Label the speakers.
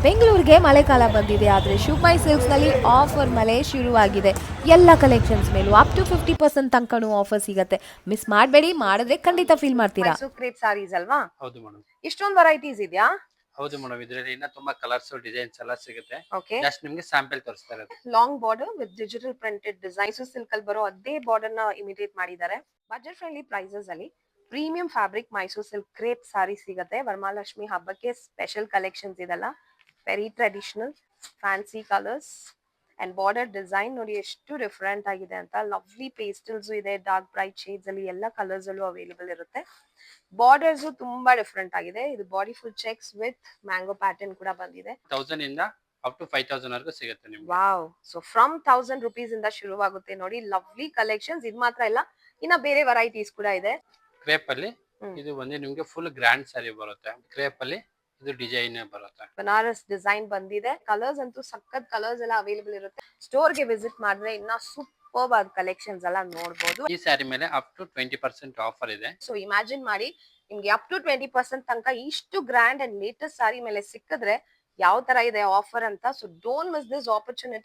Speaker 1: ಬೆಂಗಳೂರಿಗೆ ಮಳೆಗಾಲ ಬಂದಿದೆ, ಆದರೆ ಶಿವಮೈ ಸಿಲ್ಕ್ಸ್ನಲ್ಲಿ ಆಫರ್ ಮಳೆ ಶುರುವಾಗಿದೆ. ಎಲ್ಲ ಕಲೆಕ್ಷನ್ಸ್ ಮೇಲೂ ಅಪ್ ಟು 50% ತನಕನೂ ಆಫರ್ ಸಿಗುತ್ತೆ. ಮಿಸ್ ಮಾಡಬೇಡಿ, ಮಾಡಿದ್ರೆ ಖಂಡಿತ ಫೀಲ್ ಮಾಡ್ತೀರಾ.
Speaker 2: ಮೈಸೂರ್ ಕ್ರೇಪ್ ಸಾರೀಸ್ ಅಲ್ವಾ?
Speaker 3: ಹೌದು ಮೇಡಮ್.
Speaker 2: ಇಷ್ಟೊಂದು ವೆರೈಟೀಸ್ ಇದೆಯಾ?
Speaker 3: ಹೌದು ಮೇಡಮ್, ಇದರಲ್ಲಿ ಇನ್ನ ತುಂಬಾ ಕಲರ್ಸ್ ಡಿಸೈನ್ಸ್ ಎಲ್ಲ ಸಿಗುತ್ತೆ.
Speaker 2: ಓಕೆ.
Speaker 3: ಜಸ್ಟ್ ನಿಮ್ಗೆ ಸ್ಯಾಂಪಲ್ ತೋರಿಸ್ತಾ ಇರೋದು.
Speaker 2: Long border with digital printed designs, silk ಅಲ್ಲಿ ಬರೋ ಅದೇ ಬಾರ್ಡರ್ ನ ಇಮಿಟೇಟ್ ಮಾಡಿದ್ದಾರೆ. ಬಜೆಟ್ ಫ್ರೆಂಡ್ಲಿ ಪ್ರೈಸಸ್ ಅಲ್ಲಿ premium fabric Mysore silk crepe sari ಸಿಗುತ್ತೆ. ವರಮಹಾಲಕ್ಷ್ಮಿ ಹಬ್ಬಕ್ಕೆ ಸ್ಪೆಷಲ್ ಕಲೆಕ್ಷನ್ಸ್ ಇದೆಲ್ಲ. Very traditional fancy colours and border design ನೋಡಿ ಎಷ್ಟು ಡಿಫ್ರೆಂಟ್ ಆಗಿದೆ ಅಂತ. ಲವ್ಲಿ ಪೇಸ್ಟಲ್ಸ್ ಇದೆ, ಡಾರ್ಕ್ ಬ್ರೈಟ್ ಶೇಡ್ಸ್ ಅಲ್ಲಿ ಎಲ್ಲ ಕಲರ್ಸ್ ಅಲ್ಲೂ ಅವೈಲೇಬಲ್ ಇರುತ್ತೆ. ಬಾರ್ಡರ್ಸ್ ತುಂಬಾ ಡಿಫ್ರೆಂಟ್ ಆಗಿದೆ. ಇದು body full cheques with mango pattern ಕೂಡ ಬಂದಿದೆ.
Speaker 3: 1000 ಇಂದ ಅಪ್ ಟು 5000 ವರೆಗೂ ಸಿಗುತ್ತೆ ನಿಮ್ಗೆ.
Speaker 2: ವಾವ್! ಸೊ ಫ್ರಮ್ 1000 ರುಪೀಸ್ ಇಂದ ಶುರುವಾಗುತ್ತೆ ನೋಡಿ. Lovely collections. ಇದು ಮಾತ್ರ ಇಲ್ಲ, ಇನ್ನ ಬೇರೆ ವೆರೈಟೀಸ್ ಕೂಡ ಇದೆ.
Speaker 3: ಕ್ರೇಪ್ ಅಲ್ಲಿ ಇದು ಬಂದು ನಿಮ್ಗೆ ಫುಲ್ ಗ್ರ್ಯಾಂಡ್ ಸಾರಿ ಬರುತ್ತೆ. ಕ್ರೇಪ್ ಅಲ್ಲಿ ಇದು ಡಿಸೈನ್ ಬರುತ್ತೆ.
Speaker 2: ಬನಾರಸ್ ಡಿಸೈನ್ ಬಂದಿದೆ. ಕಲರ್ಸ್ ಅಂತೂ ಸಖತ್ ಕಲರ್ಸ್ ಎಲ್ಲ ಅವೈಲೇಬಲ್ ಇರುತ್ತೆ. ಸ್ಟೋರ್ ಗೆ ವಿಸಿಟ್ ಮಾಡಿದ್ರೆ ಇನ್ನ ಸೂಪರ್ಬ್ ಆದ ಕಲೆಕ್ಷನ್ಸ್ ಎಲ್ಲ ನೋಡಬಹುದು.
Speaker 3: ಈ ಸ್ಯಾರಿ ಮೇಲೆ ಅಪ್ ಟು 20% ಆಫರ್ ಇದೆ.
Speaker 2: ಸೊ ಇಮ್ಯಾಜಿನ್ ಮಾಡಿ, ನಿಮ್ಗೆ ಅಪ್ ಟು 20% ತನಕ ಇಷ್ಟು ಗ್ರ್ಯಾಂಡ್ ಅಂಡ್ ಲೇಟೆಸ್ಟ್ ಸಾರಿ ಮೇಲೆ ಸಿಕ್ಕಿದ್ರೆ ಯಾವ ತರ ಇದೆ ಆಫರ್ ಅಂತ. So don't miss this opportunity.